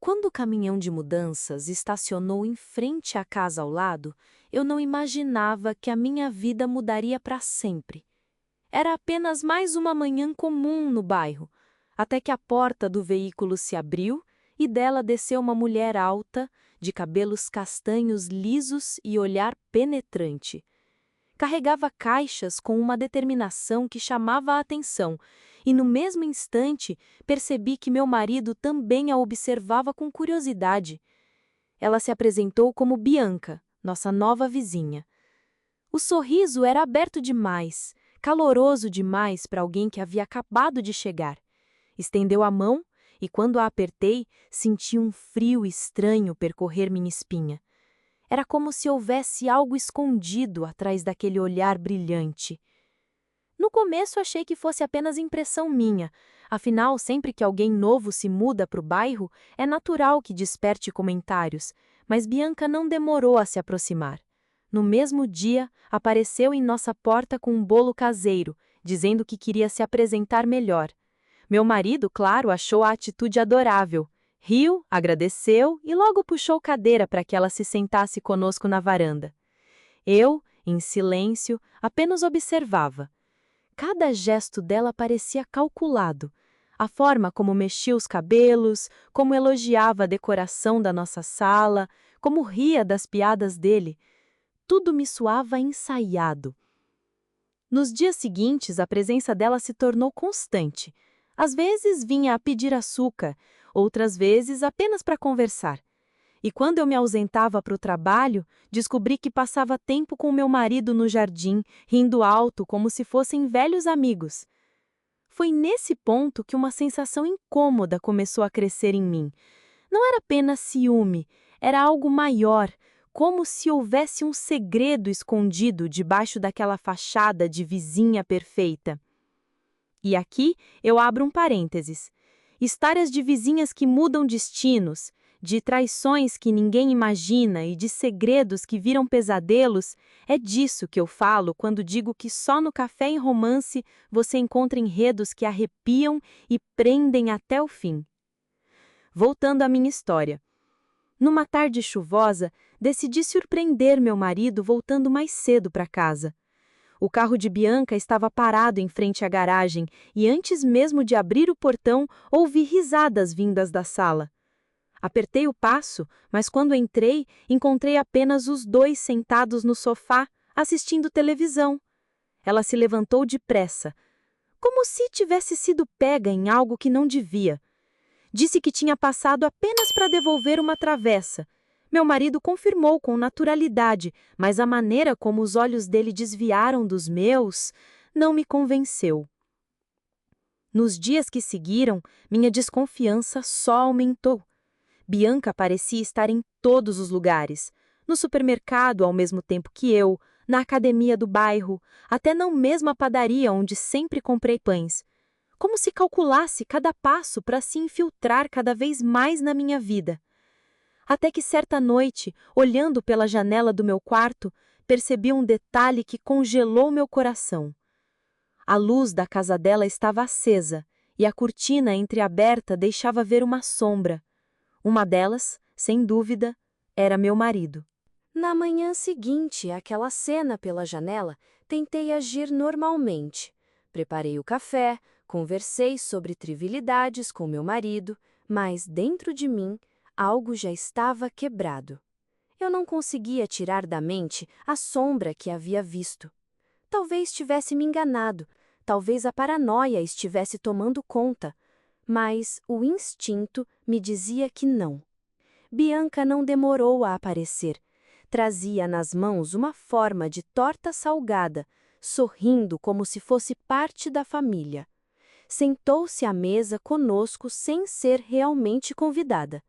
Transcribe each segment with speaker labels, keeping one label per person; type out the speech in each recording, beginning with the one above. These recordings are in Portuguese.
Speaker 1: Quando o caminhão de mudanças estacionou em frente à casa ao lado, eu não imaginava que a minha vida mudaria para sempre. Era apenas mais uma manhã comum no bairro, até que a porta do veículo se abriu e dela desceu uma mulher alta, de cabelos castanhos lisos e olhar penetrante. Carregava caixas com uma determinação que chamava a atenção, e no mesmo instante percebi que meu marido também a observava com curiosidade. Ela se apresentou como Bianca, nossa nova vizinha. O sorriso era aberto demais, caloroso demais para alguém que havia acabado de chegar. Estendeu a mão e, quando a apertei, senti um frio estranho percorrer minha espinha. Era como se houvesse algo escondido atrás daquele olhar brilhante. No começo achei que fosse apenas impressão minha, afinal, sempre que alguém novo se muda para o bairro, é natural que desperte comentários, mas Bianca não demorou a se aproximar. No mesmo dia, apareceu em nossa porta com um bolo caseiro, dizendo que queria se apresentar melhor. Meu marido, claro, achou a atitude adorável. Riu, agradeceu e logo puxou cadeira para que ela se sentasse conosco na varanda. Eu, em silêncio, apenas observava. Cada gesto dela parecia calculado. A forma como mexia os cabelos, como elogiava a decoração da nossa sala, como ria das piadas dele. Tudo me soava ensaiado. Nos dias seguintes, a presença dela se tornou constante. Às vezes vinha a pedir açúcar, outras vezes apenas para conversar. E quando eu me ausentava para o trabalho, descobri que passava tempo com meu marido no jardim, rindo alto como se fossem velhos amigos. Foi nesse ponto que uma sensação incômoda começou a crescer em mim. Não era apenas ciúme, era algo maior, como se houvesse um segredo escondido debaixo daquela fachada de vizinha perfeita. E aqui eu abro um parênteses. Histórias de vizinhas que mudam destinos, de traições que ninguém imagina e de segredos que viram pesadelos, é disso que eu falo quando digo que só no Café em Romance você encontra enredos que arrepiam e prendem até o fim. Voltando à minha história. Numa tarde chuvosa, decidi surpreender meu marido voltando mais cedo para casa. O carro de Bianca estava parado em frente à garagem e antes mesmo de abrir o portão, ouvi risadas vindas da sala. Apertei o passo, mas quando entrei, encontrei apenas os dois sentados no sofá, assistindo televisão. Ela se levantou depressa, como se tivesse sido pega em algo que não devia. Disse que tinha passado apenas para devolver uma travessa. Meu marido confirmou com naturalidade, mas a maneira como os olhos dele desviaram dos meus não me convenceu. Nos dias que seguiram, minha desconfiança só aumentou. Bianca parecia estar em todos os lugares, no supermercado ao mesmo tempo que eu, na academia do bairro, até na mesma padaria onde sempre comprei pães. Como se calculasse cada passo para se infiltrar cada vez mais na minha vida. Até que certa noite, olhando pela janela do meu quarto, percebi um detalhe que congelou meu coração. A luz da casa dela estava acesa e a cortina entreaberta deixava ver uma sombra. Uma delas, sem dúvida, era meu marido. Na manhã seguinte àquela cena pela janela, tentei agir normalmente. Preparei o café, conversei sobre trivialidades com meu marido, mas dentro de mim, algo já estava quebrado. Eu não conseguia tirar da mente a sombra que havia visto. Talvez tivesse me enganado, talvez a paranoia estivesse tomando conta, mas o instinto me dizia que não. Bianca não demorou a aparecer. Trazia nas mãos uma forma de torta salgada, sorrindo como se fosse parte da família. Sentou-se à mesa conosco sem ser realmente convidada.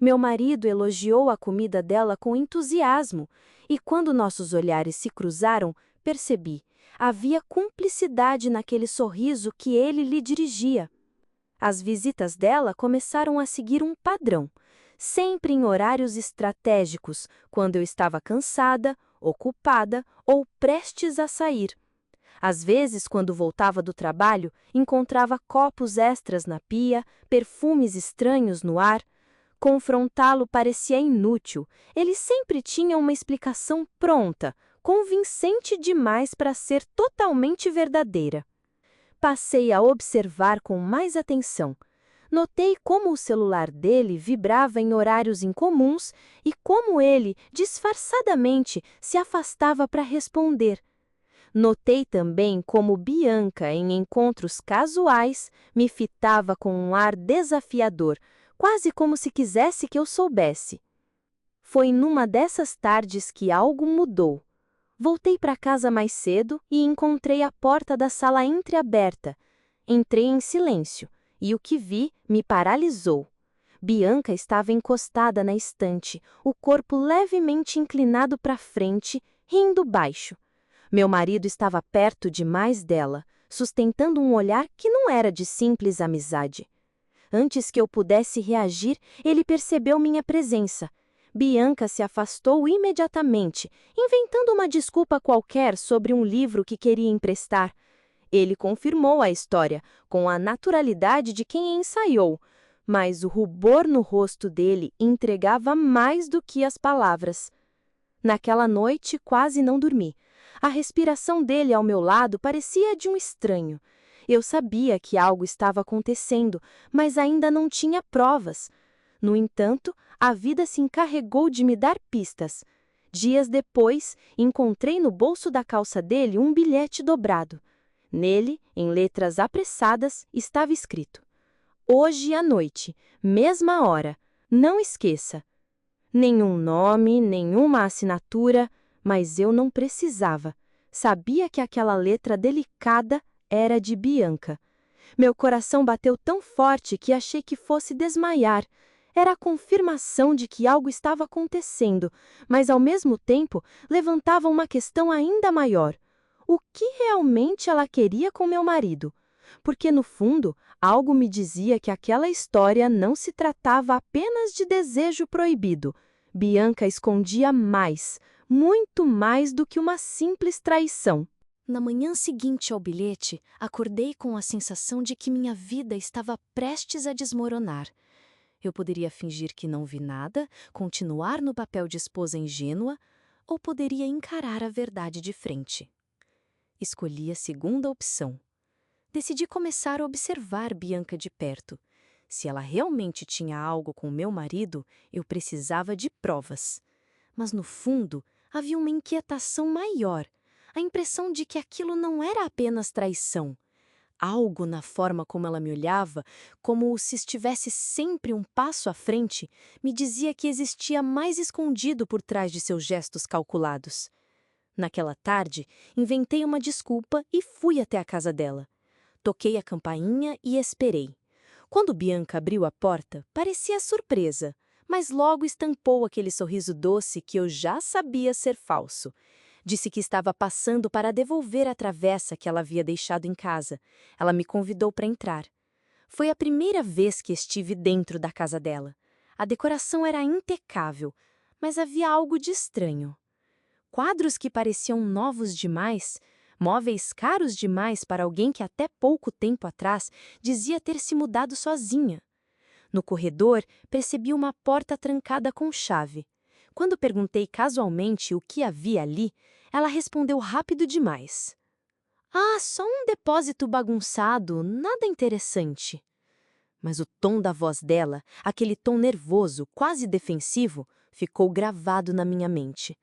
Speaker 1: Meu marido elogiou a comida dela com entusiasmo, e quando nossos olhares se cruzaram, percebi, havia cumplicidade naquele sorriso que ele lhe dirigia. As visitas dela começaram a seguir um padrão, sempre em horários estratégicos, quando eu estava cansada, ocupada ou prestes a sair. Às vezes, quando voltava do trabalho, encontrava copos extras na pia, perfumes estranhos no ar. Confrontá-lo parecia inútil. Ele sempre tinha uma explicação pronta, convincente demais para ser totalmente verdadeira. Passei a observar com mais atenção. Notei como o celular dele vibrava em horários incomuns e como ele, disfarçadamente, se afastava para responder. Notei também como Bianca, em encontros casuais, me fitava com um ar desafiador, quase como se quisesse que eu soubesse. Foi numa dessas tardes que algo mudou. Voltei para casa mais cedo e encontrei a porta da sala entreaberta. Entrei em silêncio, e o que vi me paralisou. Bianca estava encostada na estante, o corpo levemente inclinado para frente, rindo baixo. Meu marido estava perto demais dela, sustentando um olhar que não era de simples amizade. Antes que eu pudesse reagir, ele percebeu minha presença. Bianca se afastou imediatamente, inventando uma desculpa qualquer sobre um livro que queria emprestar. Ele confirmou a história, com a naturalidade de quem ensaiou, mas o rubor no rosto dele entregava mais do que as palavras. Naquela noite, quase não dormi. A respiração dele ao meu lado parecia de um estranho. Eu sabia que algo estava acontecendo, mas ainda não tinha provas. No entanto, a vida se encarregou de me dar pistas. Dias depois, encontrei no bolso da calça dele um bilhete dobrado. Nele, em letras apressadas, estava escrito: "Hoje à noite, mesma hora, não esqueça." Nenhum nome, nenhuma assinatura, mas eu não precisava. Sabia que aquela letra delicada era de Bianca. Meu coração bateu tão forte que achei que fosse desmaiar. Era a confirmação de que algo estava acontecendo, mas ao mesmo tempo levantava uma questão ainda maior. O que realmente ela queria com meu marido? Porque, no fundo, algo me dizia que aquela história não se tratava apenas de desejo proibido. Bianca escondia mais, muito mais do que uma simples traição. Na manhã seguinte ao bilhete, acordei com a sensação de que minha vida estava prestes a desmoronar. Eu poderia fingir que não vi nada, continuar no papel de esposa ingênua, ou poderia encarar a verdade de frente. Escolhi a segunda opção. Decidi começar a observar Bianca de perto. Se ela realmente tinha algo com meu marido, eu precisava de provas. Mas, no fundo, havia uma inquietação maior, a impressão de que aquilo não era apenas traição. Algo na forma como ela me olhava, como se estivesse sempre um passo à frente, me dizia que existia mais escondido por trás de seus gestos calculados. Naquela tarde, inventei uma desculpa e fui até a casa dela. Toquei a campainha e esperei. Quando Bianca abriu a porta, parecia surpresa, mas logo estampou aquele sorriso doce que eu já sabia ser falso. Disse que estava passando para devolver a travessa que ela havia deixado em casa. Ela me convidou para entrar. Foi a primeira vez que estive dentro da casa dela. A decoração era impecável, mas havia algo de estranho. Quadros que pareciam novos demais, móveis caros demais para alguém que até pouco tempo atrás dizia ter se mudado sozinha. No corredor, percebi uma porta trancada com chave. Quando perguntei casualmente o que havia ali, ela respondeu rápido demais. "Ah, só um depósito bagunçado, nada interessante." Mas o tom da voz dela, aquele tom nervoso, quase defensivo, ficou gravado na minha mente.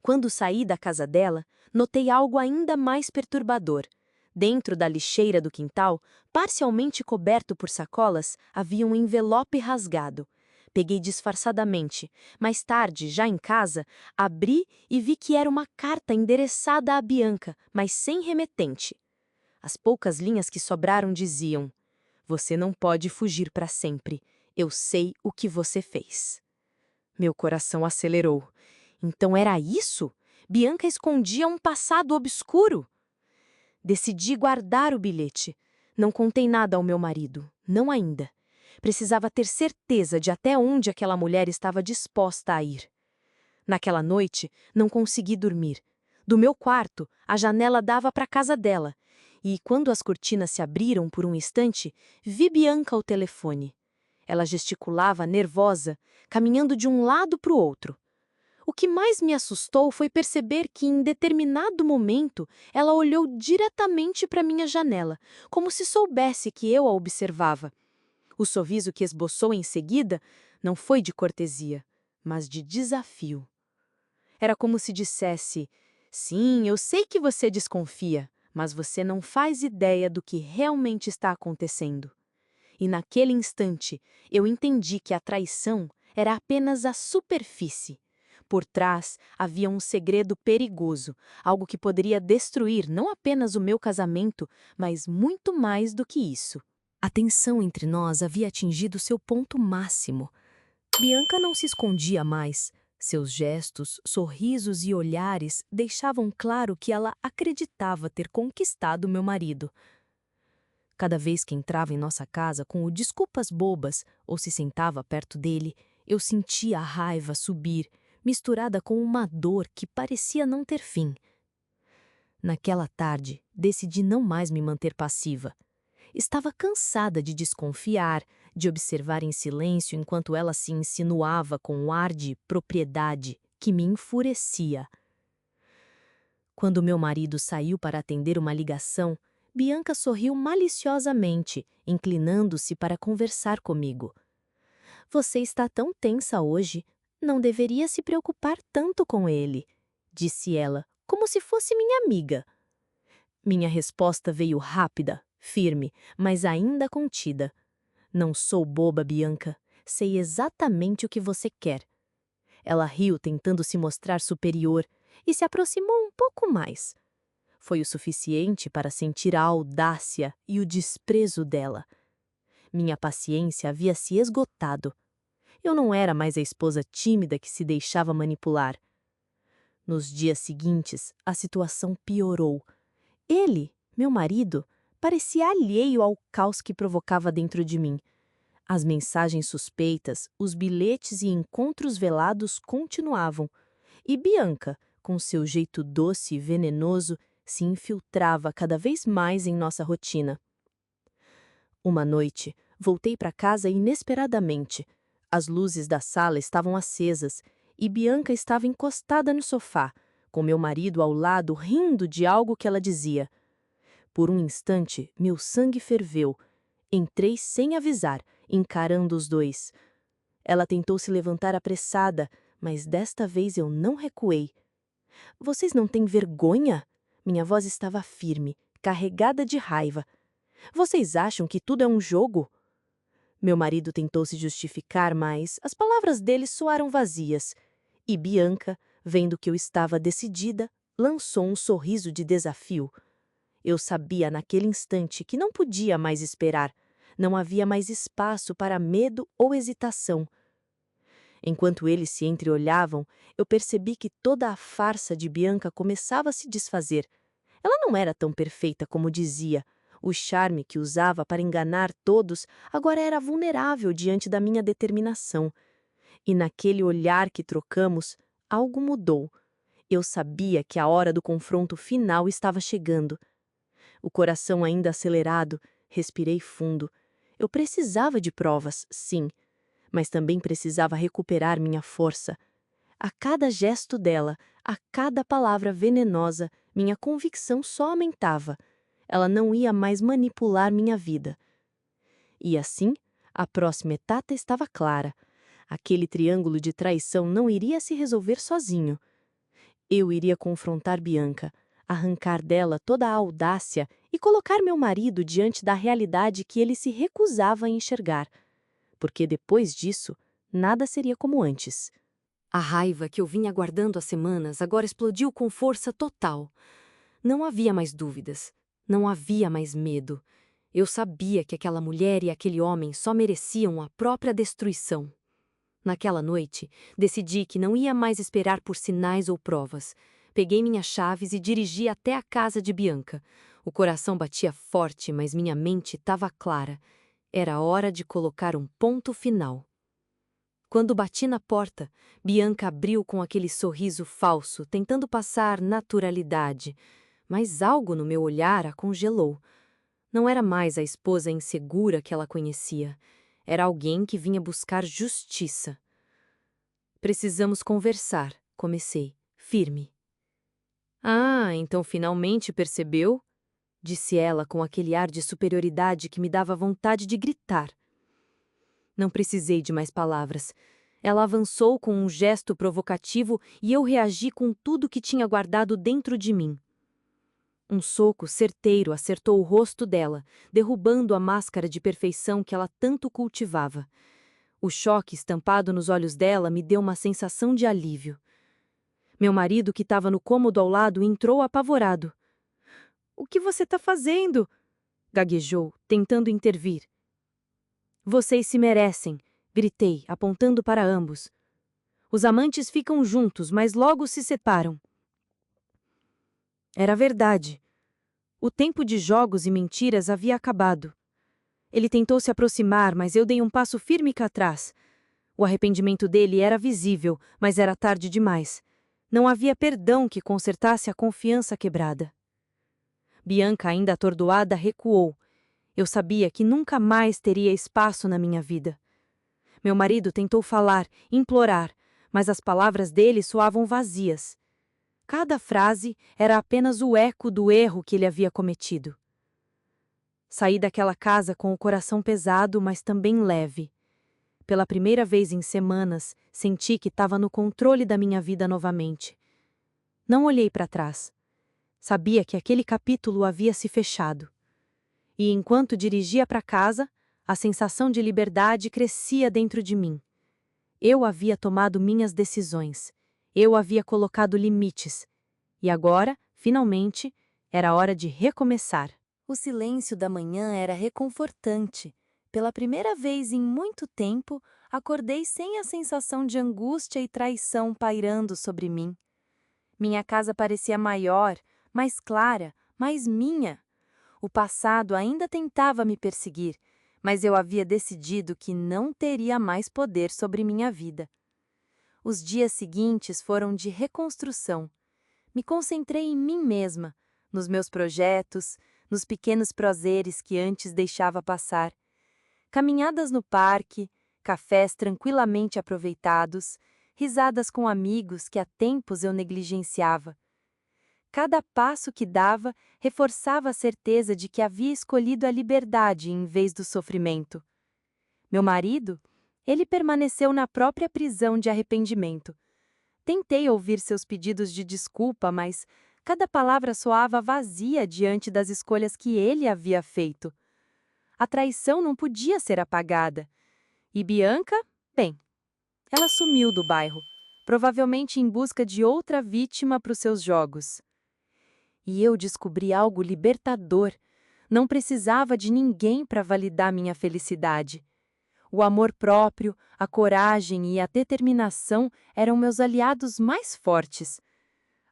Speaker 1: Quando saí da casa dela, notei algo ainda mais perturbador. Dentro da lixeira do quintal, parcialmente coberto por sacolas, havia um envelope rasgado. Peguei disfarçadamente. Mais tarde, já em casa, abri e vi que era uma carta endereçada a Bianca, mas sem remetente. As poucas linhas que sobraram diziam: "Você não pode fugir para sempre. Eu sei o que você fez." Meu coração acelerou. Então era isso? Bianca escondia um passado obscuro? Decidi guardar o bilhete. Não contei nada ao meu marido, não ainda. Precisava ter certeza de até onde aquela mulher estava disposta a ir. Naquela noite, não consegui dormir. Do meu quarto, a janela dava para a casa dela. E quando as cortinas se abriram por um instante, vi Bianca ao telefone. Ela gesticulava nervosa, caminhando de um lado para o outro. O que mais me assustou foi perceber que, em determinado momento, ela olhou diretamente para minha janela, como se soubesse que eu a observava. O sorriso que esboçou em seguida não foi de cortesia, mas de desafio. Era como se dissesse: sim, eu sei que você desconfia, mas você não faz ideia do que realmente está acontecendo. E naquele instante, eu entendi que a traição era apenas a superfície. Por trás havia um segredo perigoso, algo que poderia destruir não apenas o meu casamento, mas muito mais do que isso. A tensão entre nós havia atingido seu ponto máximo. Bianca não se escondia mais. Seus gestos, sorrisos e olhares deixavam claro que ela acreditava ter conquistado meu marido. Cada vez que entrava em nossa casa com desculpas bobas ou se sentava perto dele, eu sentia a raiva subir, misturada com uma dor que parecia não ter fim. Naquela tarde, decidi não mais me manter passiva. Estava cansada de desconfiar, de observar em silêncio enquanto ela se insinuava com um ar de propriedade que me enfurecia. Quando meu marido saiu para atender uma ligação, Bianca sorriu maliciosamente, inclinando-se para conversar comigo. "Você está tão tensa hoje. Não deveria se preocupar tanto com ele", disse ela, como se fosse minha amiga. Minha resposta veio rápida, firme, mas ainda contida. "Não sou boba, Bianca. Sei exatamente o que você quer." Ela riu, tentando se mostrar superior, e se aproximou um pouco mais. Foi o suficiente para sentir a audácia e o desprezo dela. Minha paciência havia se esgotado. Eu não era mais a esposa tímida que se deixava manipular. Nos dias seguintes, a situação piorou. Ele, meu marido, parecia alheio ao caos que provocava dentro de mim. As mensagens suspeitas, os bilhetes e encontros velados continuavam. E Bianca, com seu jeito doce e venenoso, se infiltrava cada vez mais em nossa rotina. Uma noite, voltei para casa inesperadamente. As luzes da sala estavam acesas e Bianca estava encostada no sofá, com meu marido ao lado rindo de algo que ela dizia. Por um instante, meu sangue ferveu. Entrei sem avisar, encarando os dois. Ela tentou se levantar apressada, mas desta vez eu não recuei. "Vocês não têm vergonha?" Minha voz estava firme, carregada de raiva. "Vocês acham que tudo é um jogo?" Meu marido tentou se justificar, mas as palavras dele soaram vazias. E Bianca, vendo que eu estava decidida, lançou um sorriso de desafio. Eu sabia naquele instante que não podia mais esperar. Não havia mais espaço para medo ou hesitação. Enquanto eles se entreolhavam, eu percebi que toda a farsa de Bianca começava a se desfazer. Ela não era tão perfeita como dizia. O charme que usava para enganar todos agora era vulnerável diante da minha determinação. E naquele olhar que trocamos, algo mudou. Eu sabia que a hora do confronto final estava chegando. O coração ainda acelerado, respirei fundo. Eu precisava de provas, sim, mas também precisava recuperar minha força. A cada gesto dela, a cada palavra venenosa, minha convicção só aumentava. Ela não ia mais manipular minha vida. E assim, a próxima etapa estava clara. Aquele triângulo de traição não iria se resolver sozinho. Eu iria confrontar Bianca, arrancar dela toda a audácia e colocar meu marido diante da realidade que ele se recusava a enxergar. Porque depois disso, nada seria como antes. A raiva que eu vinha guardando há semanas agora explodiu com força total. Não havia mais dúvidas. Não havia mais medo. Eu sabia que aquela mulher e aquele homem só mereciam a própria destruição. Naquela noite, decidi que não ia mais esperar por sinais ou provas. Peguei minhas chaves e dirigi até a casa de Bianca. O coração batia forte, mas minha mente estava clara. Era hora de colocar um ponto final. Quando bati na porta, Bianca abriu com aquele sorriso falso, tentando passar naturalidade. Mas algo no meu olhar a congelou. Não era mais a esposa insegura que ela conhecia. Era alguém que vinha buscar justiça. Precisamos conversar, comecei, firme. Ah, então finalmente percebeu? Disse ela com aquele ar de superioridade que me dava vontade de gritar. Não precisei de mais palavras. Ela avançou com um gesto provocativo e eu reagi com tudo que tinha guardado dentro de mim. Um soco certeiro acertou o rosto dela, derrubando a máscara de perfeição que ela tanto cultivava. O choque estampado nos olhos dela me deu uma sensação de alívio. Meu marido, que estava no cômodo ao lado, entrou apavorado. "O que você está fazendo?" gaguejou, tentando intervir. "Vocês se merecem", gritei, apontando para ambos. "Os amantes ficam juntos, mas logo se separam." Era verdade. O tempo de jogos e mentiras havia acabado. Ele tentou se aproximar, mas eu dei um passo firme cá atrás. O arrependimento dele era visível, mas era tarde demais. Não havia perdão que consertasse a confiança quebrada. Bianca, ainda atordoada, recuou. Eu sabia que nunca mais teria espaço na minha vida. Meu marido tentou falar, implorar, mas as palavras dele soavam vazias. Cada frase era apenas o eco do erro que ele havia cometido. Saí daquela casa com o coração pesado, mas também leve. Pela primeira vez em semanas, senti que estava no controle da minha vida novamente. Não olhei para trás. Sabia que aquele capítulo havia se fechado. E enquanto dirigia para casa, a sensação de liberdade crescia dentro de mim. Eu havia tomado minhas decisões. Eu havia colocado limites. E agora, finalmente, era hora de recomeçar. O silêncio da manhã era reconfortante. Pela primeira vez em muito tempo, acordei sem a sensação de angústia e traição pairando sobre mim. Minha casa parecia maior, mais clara, mais minha. O passado ainda tentava me perseguir, mas eu havia decidido que não teria mais poder sobre minha vida. Os dias seguintes foram de reconstrução. Me concentrei em mim mesma, nos meus projetos, nos pequenos prazeres que antes deixava passar. Caminhadas no parque, cafés tranquilamente aproveitados, risadas com amigos que há tempos eu negligenciava. Cada passo que dava reforçava a certeza de que havia escolhido a liberdade em vez do sofrimento. Meu marido, ele permaneceu na própria prisão de arrependimento. Tentei ouvir seus pedidos de desculpa, mas cada palavra soava vazia diante das escolhas que ele havia feito. A traição não podia ser apagada. E Bianca, bem, ela sumiu do bairro, provavelmente em busca de outra vítima para os seus jogos. E eu descobri algo libertador. Não precisava de ninguém para validar minha felicidade. O amor próprio, a coragem e a determinação eram meus aliados mais fortes.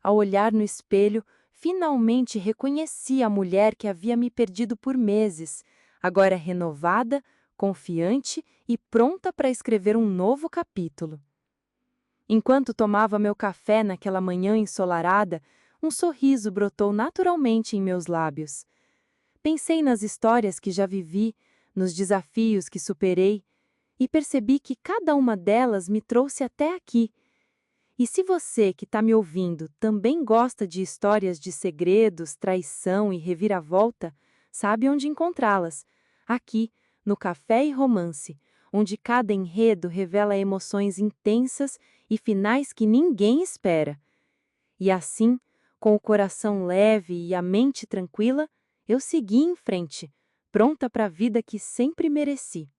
Speaker 1: Ao olhar no espelho, finalmente reconheci a mulher que havia me perdido por meses, agora renovada, confiante e pronta para escrever um novo capítulo. Enquanto tomava meu café naquela manhã ensolarada, um sorriso brotou naturalmente em meus lábios. Pensei nas histórias que já vivi, nos desafios que superei, e percebi que cada uma delas me trouxe até aqui. E se você que está me ouvindo também gosta de histórias de segredos, traição e reviravolta, sabe onde encontrá-las. Aqui, no Café e Romance, onde cada enredo revela emoções intensas e finais que ninguém espera. E assim, com o coração leve e a mente tranquila, eu segui em frente, pronta para a vida que sempre mereci.